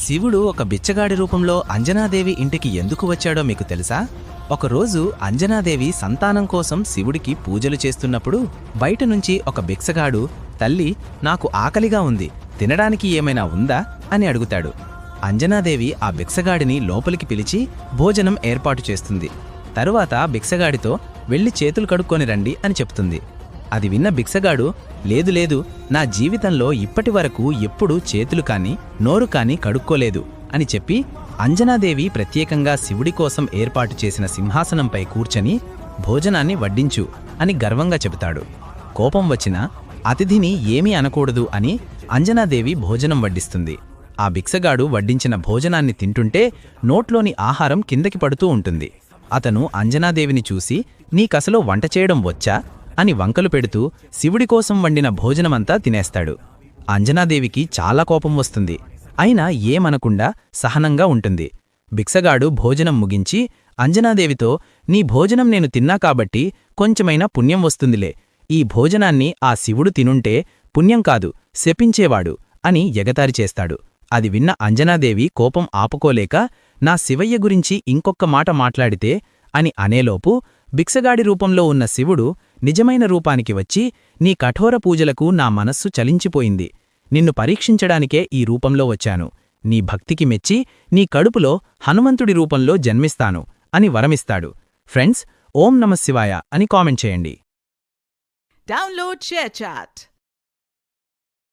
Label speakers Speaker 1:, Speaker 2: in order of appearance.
Speaker 1: శివుడు ఒక బిచ్చగాడి రూపంలో అంజనాదేవి ఇంటికి ఎందుకు వచ్చాడో మీకు తెలుసా? ఒకరోజు అంజనాదేవి సంతానం కోసం శివుడికి పూజలు చేస్తున్నప్పుడు బయట నుంచి ఒక భిక్షగాడు, తల్లి, నాకు ఆకలిగా ఉంది, తినడానికి ఏమైనా ఉందా అని అడుగుతాడు. అంజనాదేవి ఆ భిక్షగాడిని లోపలికి పిలిచి భోజనం ఏర్పాటు చేస్తుంది. తరువాత భిక్షగాడితో వెళ్ళి చేతులు కడుక్కొని రండి అని చెప్తుంది. అది విన్న భిక్షగాడు, లేదు లేదు, నా జీవితంలో ఇప్పటివరకు ఎప్పుడూ చేతులు కాని నోరు కాని కడుక్కోలేదు అని చెప్పి అంజనాదేవి ప్రత్యేకంగా శివుడి కోసం ఏర్పాటు చేసిన సింహాసనంపై కూర్చొని భోజనాన్ని వడ్డించు అని గర్వంగా చెబుతాడు. కోపం వచ్చినా అతిథిని ఏమీ అనకూడదు అని అంజనాదేవి భోజనం వడ్డిస్తుంది. ఆ భిక్షగాడు వడ్డించిన భోజనాన్ని తింటుంటే నోట్లోని ఆహారం కిందకి పడుతూ ఉంటుంది. అతను అంజనాదేవిని చూసి, నీకసలు వంట చేయడం వచ్చా అని వంకలు పెడుతూ శివుడి కోసం వండిన భోజనమంతా తినేస్తాడు. అంజనాదేవికి చాలా కోపం వస్తుంది. అయినా ఏమనకుండా సహనంగా ఉంటుంది. భిక్షగాడు భోజనం ముగించి అంజనాదేవితో, నీ భోజనం నేను తిన్నా కాబట్టి కొంచెమైనా పుణ్యం వస్తుందిలే, ఈ భోజనాన్ని ఆ శివుడు తినుంటే పుణ్యం కాదు, శపించేవాడు అని ఎగతారి చేస్తాడు. అది విన్న అంజనాదేవి కోపం ఆపుకోలేక, నా శివయ్య గురించి ఇంకొక్క మాట మాట్లాడితే అని అనేలోపు భిక్షగాడి రూపంలో ఉన్న శివుడు నిజమైన రూపానికి వచ్చి, నీ కఠోర పూజలకు నా మనస్సు చలించిపోయింది, నిన్ను పరీక్షించడానికే ఈ రూపంలో వచ్చాను, నీ భక్తికి మెచ్చి నీ కడుపులో హనుమంతుడి రూపంలో జన్మిస్తాను అని వరమిస్తాడు. ఫ్రెండ్స్, ఓం నమః శివాయ అని కామెంట్ చేయండి.
Speaker 2: Download ShareChat.